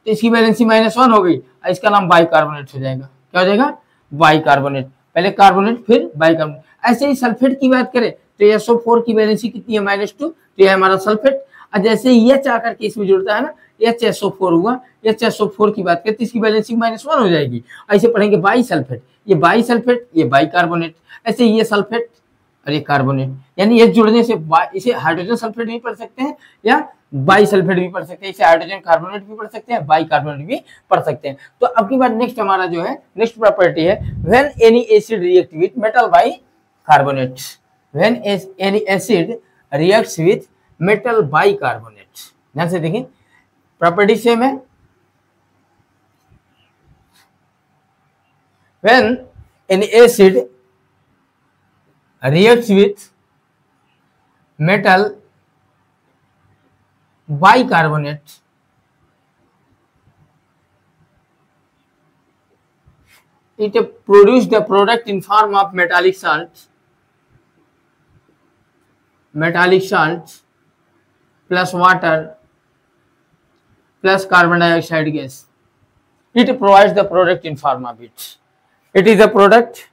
तो इसकी वैलेंसी -1 हो गई, इसका नाम बाइकार्बोनेट हो जाएगा। क्या हो जाएगा, बाइकार्बोनेट, पहले कार्बोनेट फिर बाइकार्बोनेट। ऐसे ही सल्फेट की बात करें तो SO4 की वैलेंसी कितनी है, -2, तो यह हमारा सल्फेट। और जैसे ही H आकर के इसमें जुड़ता है ना, HSO4 हुआ, HSO4 की बात करें तो इसकी वैलेंसी -1 हो जाएगी। ऐसे पढ़ेंगे बाई सल्फेट, ये बाई सल्फेट, ये बाइकार्बोनेट, ऐसे ये सल्फेट और ये कार्बोनेट, यानी H जुड़ने से इसे हाइड्रोजन सल्फेट भी पढ़ सकते हैं या बाई सल्फेट भी पढ़ सकते हैं, इसे हाइड्रोजन कार्बोनेट भी पढ़ सकते हैं, बाई कार्बोनेट भी पढ़ सकते हैं। तो अब की बात नेक्स्ट हमारा जो है नेक्स्ट प्रॉपर्टी है when any acid react with metal by carbonate, when any acid reacts with metal by carbonate. ध्यान से देखिए प्रॉपर्टी सेम है, when any acid reacts with metal bicarbonate, it produces the product in form of metallic salt plus water plus carbon dioxide gas. It provides the product in form of it. It is a product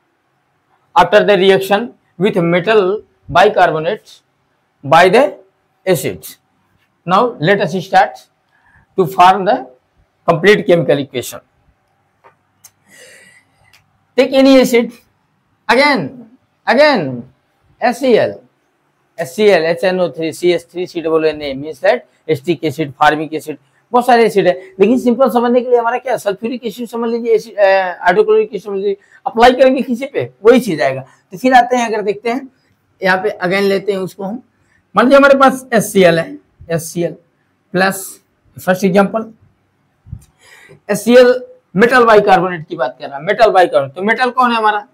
after the reaction with metal bicarbonate by the acids. Now let us start to form the complete chemical equation. Take any acid, again HCl, HNO3 CH3 COONA means that acetic acid, formic acid, बहुत सारे acid है। लेकिन simple समझने के लिए हमारा क्या, sulphuric acid समझ लीजिए, हाइड्रोक्लोरिक एसिड समझ लीजिए, अप्लाई करेंगे किसी पे वही चीज आएगा। तो फिर आते हैं, अगर देखते हैं यहाँ पे अगेन लेते हैं उसको हम, मान लीजिए हमारे पास HCl है, HCl plus first example HCl metal bicarbonate की बात कर रहा है, मेटल बाइकार्बोनेट, तो मेटल कौन है हमारा,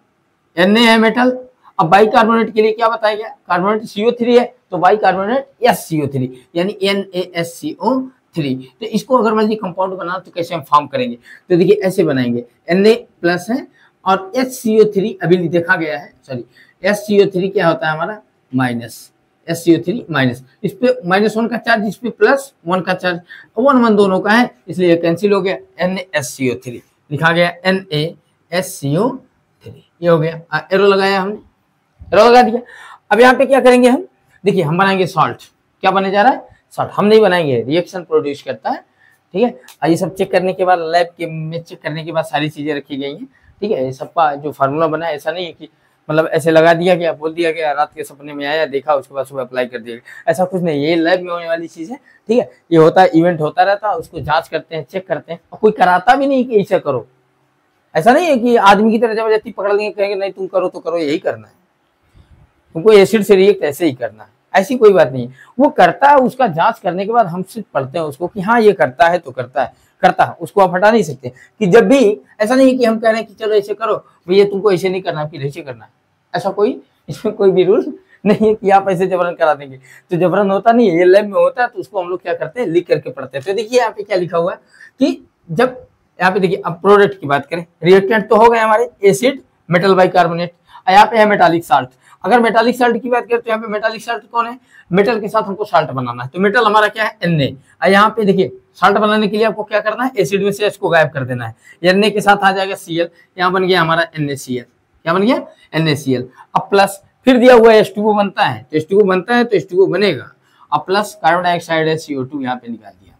Na है मेटल। अब बाइकार्बोनेट के लिए क्या बताया गया, कार्बोनेट CO3 है तो बाइकार्बोनेट SCO3 यानी NaSCO3। तो इसको अगर मान लीजिए कंपाउंड बना तो कैसे हम फॉर्म करेंगे, तो देखिए ऐसे बनाएंगे, Na प्लस है और HCO3 अभी देखा गया है, सॉरी SCO3 क्या होता है हमारा माइनस, SCO3 माइनस, इस पे -1 का चार्ज, इस पे +1 का चार्ज, 1 1 दोनों का है इसलिए कैंसिल हो गया, NaSCO3 लिखा गया, NaSCO3 ये हो गया। एरो लगाया हमने, एरो लगा दिया। अब यहाँ पे क्या करेंगे हम, देखिए हम बनाएंगे सॉल्ट, क्या बने जा रहा है सॉल्ट, हम नहीं बनाएंगे, रिएक्शन प्रोड्यूस करता है, ठीक है। ये सब चेक करने के बाद लैब के में चेक करने के बाद सारी चीजें रखी गई हैं, ठीक है। सबका जो फार्मूला बना है ऐसा नहीं है कि मतलब ऐसे लगा दिया गया, बोल दिया गया, रात के सपने में आया, देखा, उसके बाद सुबह अप्लाई कर दिया गया, ऐसा कुछ नहीं, ये लैब में होने वाली चीज है, ठीक है। ये होता है, इवेंट होता रहता है, उसको जांच करते हैं, चेक करते हैं, और कोई कराता भी नहीं कि ऐसा करो, ऐसा नहीं है कि आदमी की तरह जबरदस्ती पकड़ लेंगे, कहेंगे नहीं तुम करो तो करो, यही करना है। तुमको एसिड से रिएक्ट ऐसे ही करना है, ऐसी कोई बात नहीं है। वो करता है, उसका जांच करने के बाद हम सिर्फ पढ़ते हैं उसको कि हाँ ये करता है तो करता है, उसको आप हटा नहीं सकते। कि जब भी ऐसा नहीं है कि हम कह रहे हैं कि चलो ऐसे करो भैया, तुमको ऐसे नहीं करना फिर ऐसे करना है, ऐसा कोई इसमें कोई भी रूल नहीं है कि आप ऐसे जबरन करा देंगे। तो जबरन होता नहीं है, ये लैब में होता है तो उसको हम लोग क्या करते हैं, लिख करके पढ़ते हैं। तो देखिए यहाँ पे क्या लिखा हुआ है कि जब यहाँ पे देखिए, अब प्रोडक्ट की बात करें, रिएक्टेंट तो हो गए हमारे एसिड, मेटल बाइकार्बोनेट, यहाँ पे है मेटालिक साल्ट। अगर मेटालिक साल्ट की बात करें तो यहाँ पे मेटालिक साल्ट कौन है, मेटल के साथ हमको साल्ट बनाना है, तो मेटल हमारा क्या है, Na। यहाँ पे देखिए साल्ट बनाने के लिए आपको क्या करना है, एसिड में से H को गायब कर देना है, Na के साथ आ जाएगा Cl, यहाँ बन गया हमारा NaCl, क्या बन गया, NaCl। अब प्लस फिर दिया हुआ है H2O बनता है, तो H2O बनता है तो H2O बनेगा, अब प्लस कार्बन डाइऑक्साइड है CO2 यहाँ पे निकाल दिया।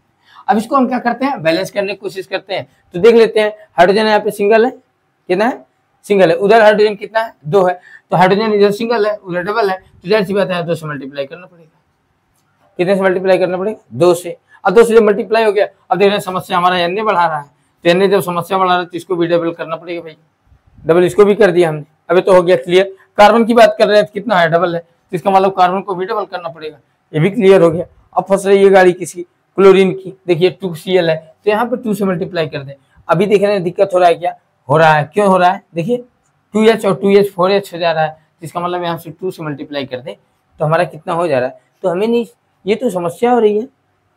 अब इसको हम क्या करते हैं, बैलेंस करने की कोशिश करते हैं। तो देख लेते हैं, हाइड्रोजन यहाँ पे सिंगल है, कितना है, सिंगल है, उधर हाइड्रोजन कितना है, 2 है, तो हाइड्रोजन इधर सिंगल है उधर डबल है, तो जाहिर सी बात है 2 से मल्टीप्लाई करना पड़ेगा। कितने से मल्टीप्लाई करना पड़ेगा, 2 से। अब 2 से जब मल्टीप्लाई हो गया, अब देख रहे हैं समस्या हमारा Na बढ़ा रहा है, तो Na जब समस्या बढ़ा रहा है तो इसको भी डबल करना पड़ेगा भाई, डबल इसको भी कर दिया हमने। अभी तो हो गया क्लियर। कार्बन की बात कर रहे हैं तो कितना है, डबल है, तो इसका मतलब कार्बन को भी डबल करना पड़ेगा, ये भी क्लियर हो गया। अब फंस रही है गाड़ी किसकी, क्लोरीन की, देखिए 2Cl है, तो यहाँ पे 2 से मल्टीप्लाई कर दे। अभी देख रहे हैं दिक्कत हो रहा है, क्या हो रहा है, क्यों हो रहा है, देखिए 2H और 2H 4H हो जा रहा है, तो इसका मतलब यहाँ से 2 से मल्टीप्लाई कर दे तो हमारा कितना हो जा रहा है। तो हमें नहीं, ये तो समस्या हो रही है,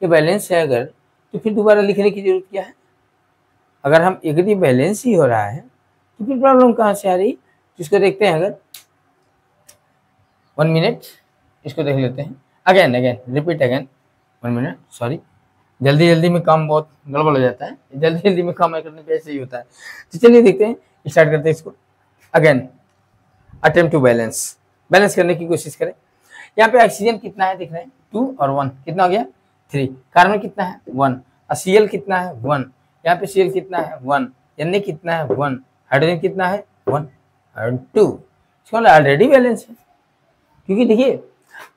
ये बैलेंस है अगर, तो फिर दोबारा लिखने की जरूरत क्या है। अगर हम एक बैलेंस ही हो रहा है तो फिर प्रॉब्लम कहाँ से आ रही, इसको देखते हैं। अगर 1 मिनट इसको देख लेते हैं, again repeat again 1 minute, sorry जल्दी जल्दी में काम बहुत गड़बड़ हो जाता है, जल्दी जल्दी में काम करने पे ऐसे ही होता है। तो चलिए देखते हैं, स्टार्ट करते हैं इसको। Again attempt to balance, balance करने की कोशिश करें। यहाँ पे ऑक्सीजन कितना है, देख रहे हैं 2 और 1, कितना हो गया 3, कार्बन कितना है 1, Cl कितना है 1, यहाँ पे Cl कितना है 1, Na कितना है 1, हाइड्रोजन कितना है 1 और 2, इसको ऑलरेडी बैलेंस है। क्योंकि देखिए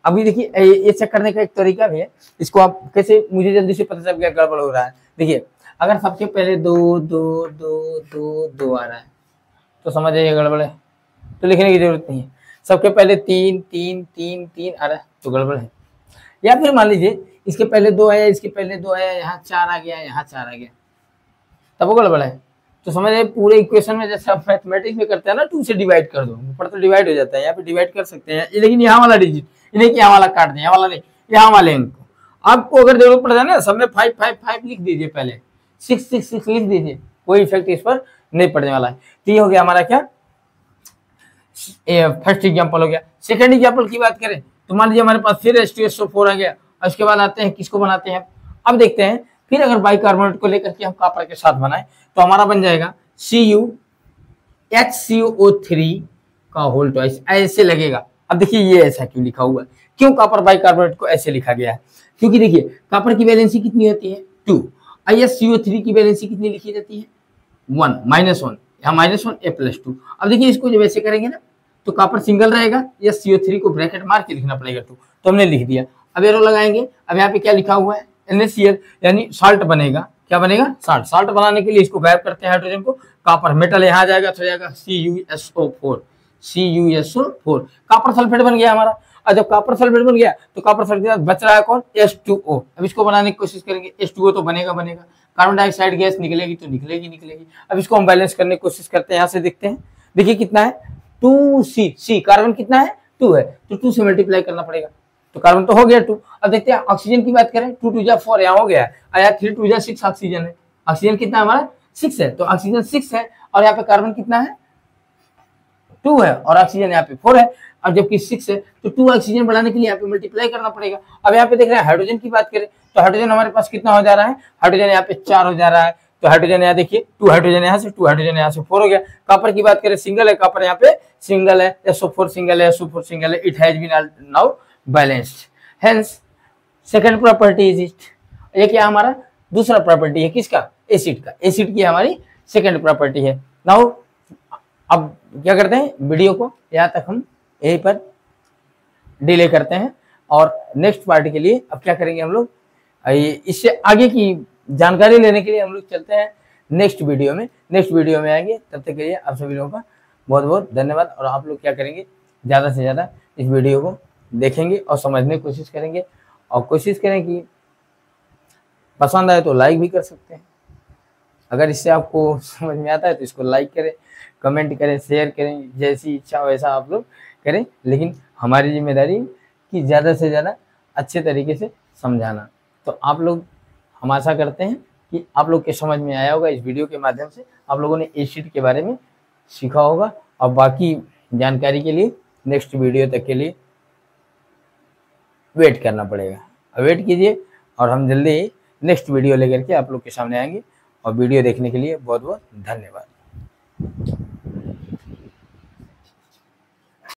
अभी देखिए ये चेक करने का एक तरीका भी है, इसको आप कैसे, मुझे जल्दी से पता चल गया गड़बड़ हो रहा है। देखिए अगर सबसे पहले 2 2 2 2 2 आ रहा है तो समझ जाइए गड़बड़ है, तो लिखने की जरूरत नहीं है। सबके पहले 3 3 3 3 आ रहा है तो गड़बड़ है। या फिर मान लीजिए इसके पहले 2 आया, इसके पहले 2 आया, यहाँ 4 आ गया, यहाँ 4 आ गया, तब वो गड़बड़ है। तो समझ जाइए पूरे इक्वेशन में जैसे आप मैथमेटिक्स में करते हैं ना, 2 से डिवाइड कर दो, ऊपर तो डिवाइड हो जाता है, यहाँ पे डिवाइड कर सकते हैं, लेकिन यहाँ वाला डिजिट नहीं कि यहाँ वाला काट दें, यहाँ वाला नहीं, यहाँ वाले इनको आपको अगर जरूरत पड़ जाए ना, सब में 5 5 5 लिख दीजिए, पहले 6 6 6 लिख दीजिए, कोई इफेक्ट इस पर नहीं पड़ने वाला है। तो ये हो गया हमारा क्या, फर्स्ट एग्जाम्पल हो गया। सेकंड एग्जाम्पल की बात करें तो मान लीजिए हमारे पास फिर H2SO4 आ गया, और उसके बाद आते हैं किसको बनाते हैं। अब देखते हैं फिर अगर बाइकार्बोनेट को लेकर के हम कॉपर के साथ बनाए तो हमारा बन जाएगा CuHCO3 का होल ट्वाइस, ऐसे लगेगा। अब देखिए ये ऐसा क्यों लिखा हुआ है, क्यों कॉपर बाइकार्बोनेट को ऐसे लिखा गया है, क्योंकि देखिए कॉपर की वैलेंसी कितनी होती है 2, HCO3 की वैलेंसी कितनी लिखी जाती है 1 -1, यहाँ -1 A+2। अब देखिए इसको जब ऐसे करेंगे ना तो कॉपर सिंगल रहेगा, या CO3 को ब्रैकेट मार के लिखना पड़ेगा 2, तो हमने लिख दिया। अब एरो लगाएंगे, अब यहाँ पे क्या लिखा हुआ है NaCl, यानी साल्ट बनेगा, क्या बनेगा साल्ट। साल्ट बनाने के लिए इसको गायब करते हैं हाइड्रोजन को, कॉपर मेटल यहाँ आ जाएगा तो हो जाएगा CuSO4, कॉपर सल्फेट बन गया हमारा। और जब कॉपर सल्फेट बन गया तो कॉपर सल्फेट के साथ बच रहा है कौन, H2O। अब इसको बनाने की कोशिश करेंगे, H2O तो बनेगा, कार्बन डाइऑक्साइड गैस निकलेगी तो निकलेगी। अब इसको हम बैलेंस करने की कोशिश करते हैं, यहाँ से देखते हैं, देखिए कितना है 2C, कार्बन कितना है 2 है, तो 2 से मल्टीप्लाई करना पड़ेगा, तो कार्बन तो हो गया 2। अब देखते हैं ऑक्सीजन की बात करें, 2 2 जा 4 यहाँ हो गया, आया 3 2 जा 6 ऑक्सीजन है, ऑक्सीजन कितना हमारा 6 है, तो ऑक्सीजन 6 है, और यहाँ पे कार्बन कितना है 2 है, और ऑक्सीजन यहाँ पे 4 है, और जबकि 6 है तो 2 ऑक्सीजन बढ़ाने के लिए यहाँ पे मल्टीप्लाई करना पड़ेगा। अब यहाँ पे देख रहे हैं हाइड्रोजन की बात करें तो हाइड्रोजन हमारे पास कितना हो जा रहा है, हाइड्रोजन यहाँ पे 4 हो जा रहा है, तो हाइड्रोजन यहाँ देखिए 2 हाइड्रोजन यहाँ से 2 हाइड्रोजन यहाँ से 4 हो गया। कॉपर की बात करें सिंगल है, कॉपर यहाँ पे सिंगल है, SO4 सिंगल है, SO4 सिंगल है, it has been now balanced, hence second property is it. ये क्या हमारा दूसरा प्रॉपर्टी है किसका, एसिड का, एसिड की हमारी सेकंड प्रॉपर्टी है। नाउ अब क्या करते हैं, वीडियो को यहाँ तक हम यहीं पर डिले करते हैं, और नेक्स्ट पार्ट के लिए अब क्या करेंगे हम लोग, इससे आगे की जानकारी लेने के लिए हम लोग चलते हैं नेक्स्ट वीडियो में। नेक्स्ट वीडियो में आएंगे, तब तक के लिए आप सभी लोगों का बहुत बहुत धन्यवाद। और आप लोग क्या करेंगे, ज़्यादा से ज़्यादा इस वीडियो को देखेंगे और समझने की कोशिश करेंगे, और कोशिश करें कि पसंद आए तो लाइक भी कर सकते हैं। अगर इससे आपको समझ में आता है तो इसको लाइक करें, कमेंट करें, शेयर करें, जैसी इच्छा वैसा आप लोग करें, लेकिन हमारी जिम्मेदारी कि ज़्यादा से ज़्यादा अच्छे तरीके से समझाना। तो आप लोग, हम आशा करते हैं कि आप लोग के समझ में आया होगा। इस वीडियो के माध्यम से आप लोगों ने एसिड के बारे में सीखा होगा, और बाकी जानकारी के लिए नेक्स्ट वीडियो तक के लिए वेट करना पड़ेगा। वेट कीजिए, और हम जल्दी ही नेक्स्ट वीडियो लेकर के आप लोग के सामने आएंगे। और वीडियो देखने के लिए बहुत बहुत धन्यवाद।